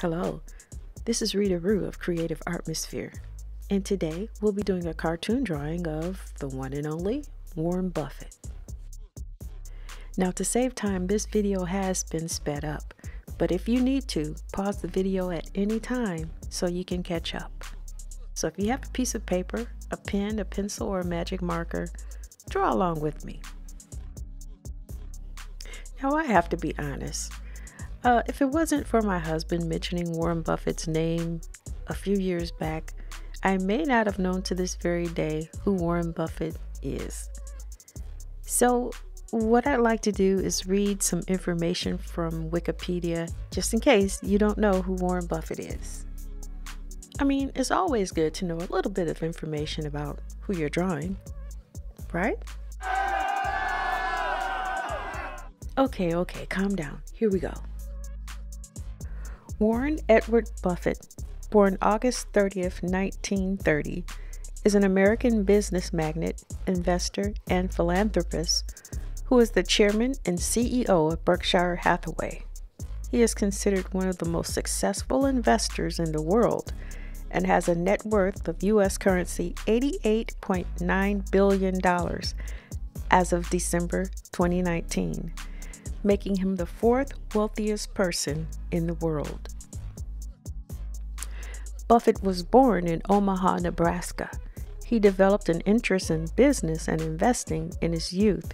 Hello, this is Rita Rue of Creative Artmosphere, and today we'll be doing a cartoon drawing of the one and only Warren Buffett. Now, to save time, this video has been sped up, but if you need to, pause the video at any time so you can catch up. So if you have a piece of paper, a pen, a pencil, or a magic marker, draw along with me. Now, I have to be honest. If it wasn't for my husband mentioning Warren Buffett's name a few years back, I may not have known to this very day who Warren Buffett is. So what I'd like to do is read some information from Wikipedia, just in case you don't know who Warren Buffett is. I mean, it's always good to know a little bit of information about who you're drawing, right? Okay, calm down. Here we go. Warren Edward Buffett, born August 30th, 1930, is an American business magnate, investor, and philanthropist who is the chairman and CEO of Berkshire Hathaway. He is considered one of the most successful investors in the world and has a net worth of U.S. currency $88.9 billion as of December 2019. Making him the fourth wealthiest person in the world. Buffett was born in Omaha, Nebraska. He developed an interest in business and investing in his youth,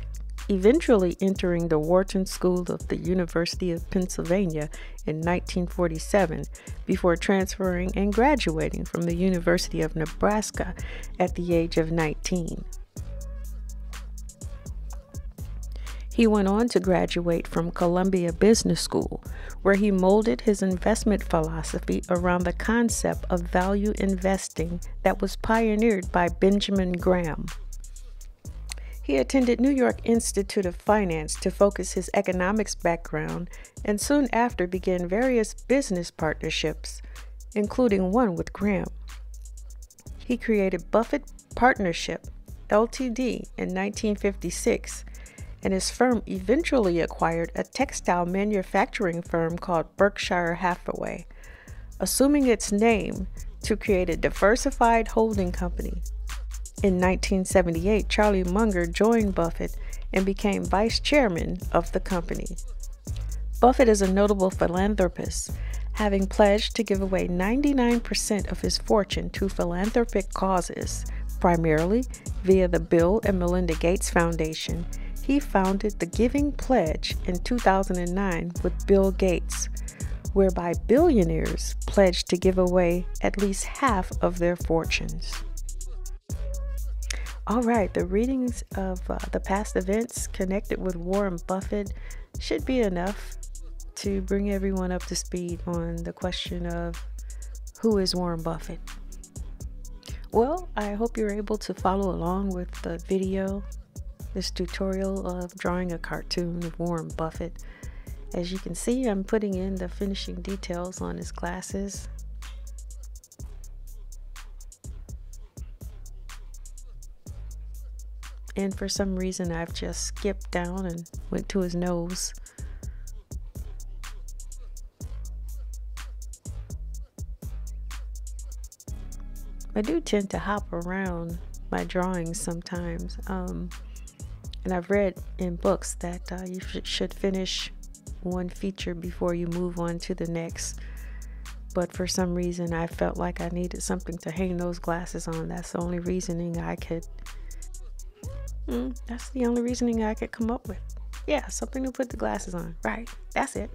eventually entering the Wharton School of the University of Pennsylvania in 1947 before transferring and graduating from the University of Nebraska at the age of 19. He went on to graduate from Columbia Business School, where he molded his investment philosophy around the concept of value investing that was pioneered by Benjamin Graham. He attended New York Institute of Finance to focus his economics background and soon after began various business partnerships, including one with Graham. He created Buffett Partnership, Ltd. in 1956, and his firm eventually acquired a textile manufacturing firm called Berkshire Hathaway, assuming its name to create a diversified holding company. In 1978, Charlie Munger joined Buffett and became vice chairman of the company. Buffett is a notable philanthropist, having pledged to give away 99% of his fortune to philanthropic causes, primarily via the Bill and Melinda Gates Foundation. He founded the Giving Pledge in 2009 with Bill Gates, whereby billionaires pledged to give away at least half of their fortunes. All right, the readings of the past events connected with Warren Buffett should be enough to bring everyone up to speed on the question of who is Warren Buffett. Well, I hope you're able to follow along with the video. This tutorial of drawing a cartoon of Warren Buffett. As you can see, I'm putting in the finishing details on his glasses. And for some reason, I've just skipped down and went to his nose. I do tend to hop around my drawings sometimes. And I've read in books that you should finish one feature before you move on to the next. But for some reason, I felt like I needed something to hang those glasses on. That's the only reasoning I could. That's the only reasoning I could come up with. Yeah, something to put the glasses on. Right, that's it.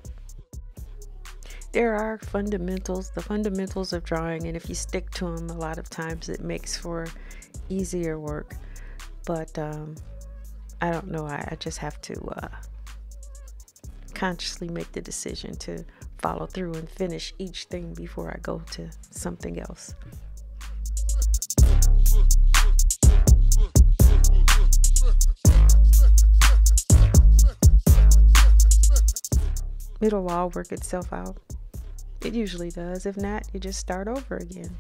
There are fundamentals, the fundamentals of drawing, and if you stick to them, a lot of times it makes for easier work. But I don't know, I just have to consciously make the decision to follow through and finish each thing before I go to something else. It'll all work itself out. It usually does. If not, you just start over again.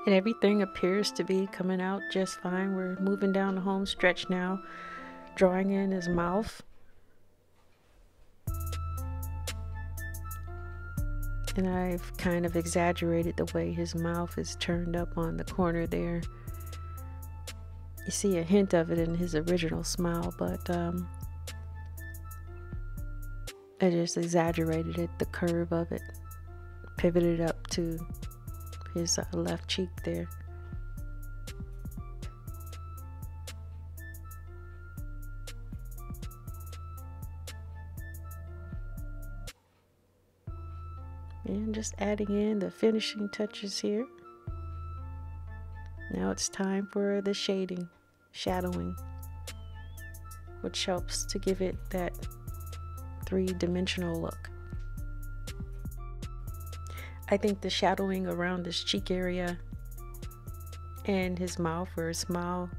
And everything appears to be coming out just fine. We're moving down the home stretch now, drawing in his mouth. And I've kind of exaggerated the way his mouth is turned up on the corner there. You see a hint of it in his original smile, but I just exaggerated it, the curve of it, pivoted up to his left cheek there. And just adding in the finishing touches here. Now it's time for the shadowing, which helps to give it that three-dimensional look. I think the shadowing around his cheek area and his mouth, where his smile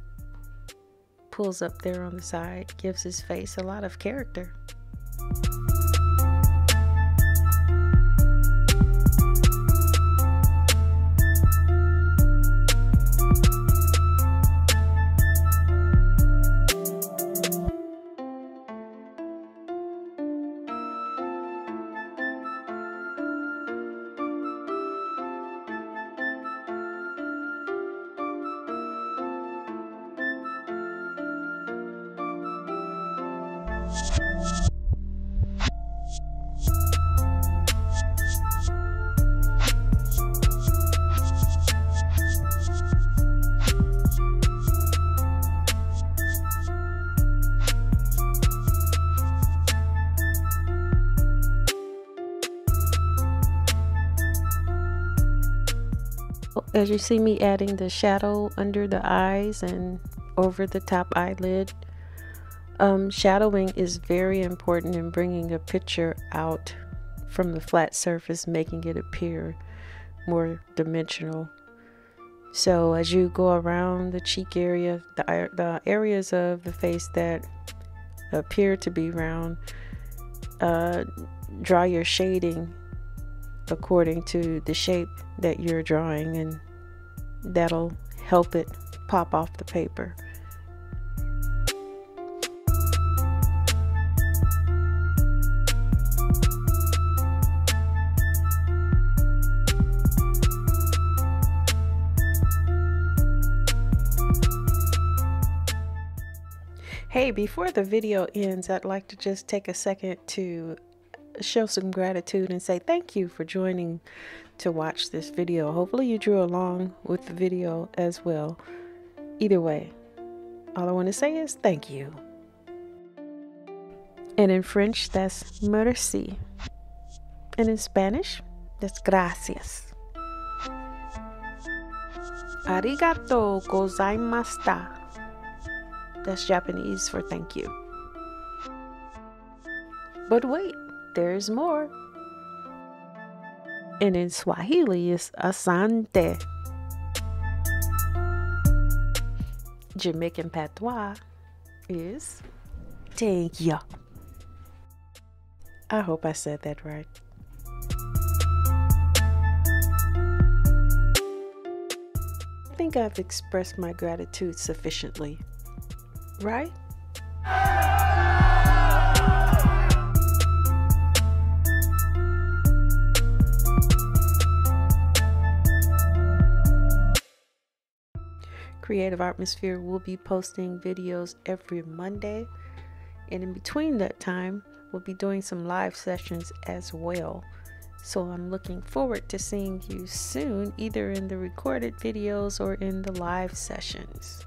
pulls up there on the side, gives his face a lot of character. As you see me adding the shadow under the eyes and over the top eyelid, shadowing is very important in bringing a picture out from the flat surface, making it appear more dimensional. So as you go around the cheek area, the areas of the face that appear to be round, draw your shading according to the shape that you're drawing, and that'll help it pop off the paper. Hey, before the video ends, I'd like to just take a second to show some gratitude and say thank you for joining to watch this video. Hopefully you drew along with the video as well. Either way, all I want to say is thank you. And in French, that's merci. And in Spanish, that's gracias. Arigato gozaimashita. That's Japanese for thank you. But wait, there's more. And in Swahili, it's asante. Jamaican patois is thank you. I hope I said that right. I think I've expressed my gratitude sufficiently, right? Creative Atmosphere will be posting videos every Monday, and in between that time we'll be doing some live sessions as well. So I'm looking forward to seeing you soon, either in the recorded videos or in the live sessions.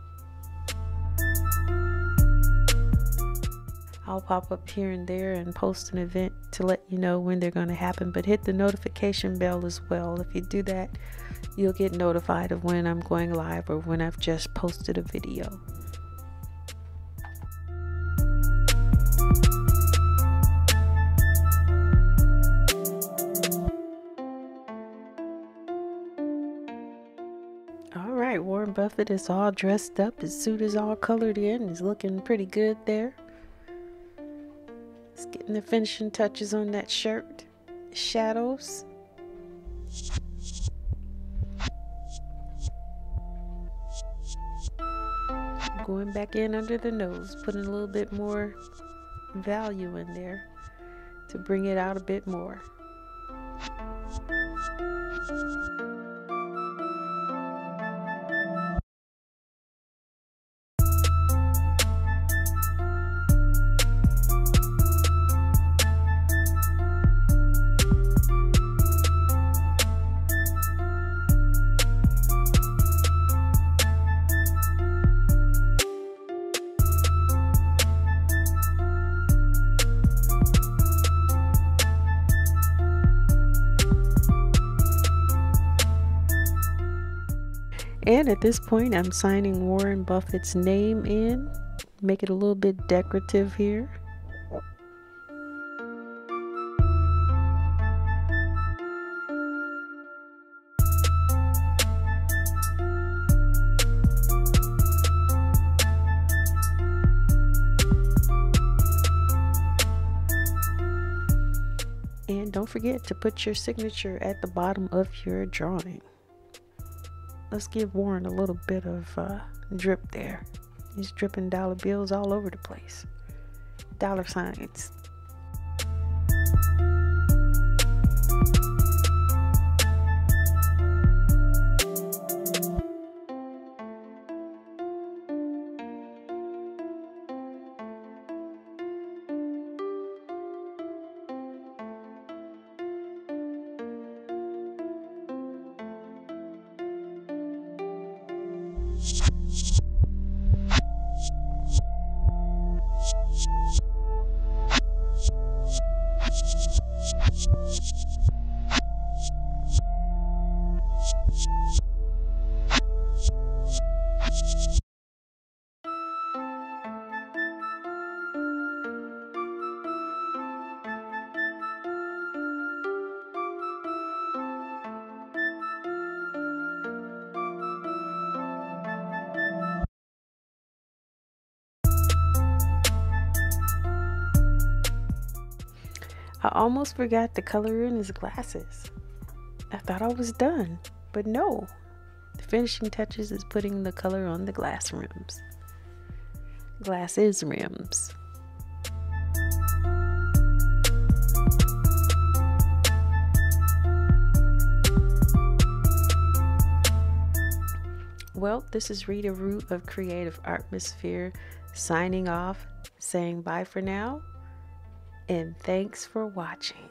I'll pop up here and there and post an event to let you know when they're going to happen, but hit the notification bell as well. If you do that, you'll get notified of when I'm going live or when I've just posted a video. All right, Warren Buffett is all dressed up. His suit is all colored in. He's looking pretty good there. He's getting the finishing touches on that shirt. Shadows. Going back in under the nose, putting a little bit more value in there to bring it out a bit more. And at this point, I'm signing Warren Buffett's name in, make it a little bit decorative here. And don't forget to put your signature at the bottom of your drawing. Let's give Warren a little bit of drip there. He's dripping dollar bills all over the place. Dollar signs. I almost forgot to color in his glasses. I thought I was done, but no. The finishing touches is putting the color on the glass rims. Glasses rims. Well, this is Rita Root of Creative Artmosphere signing off, saying bye for now. And thanks for watching.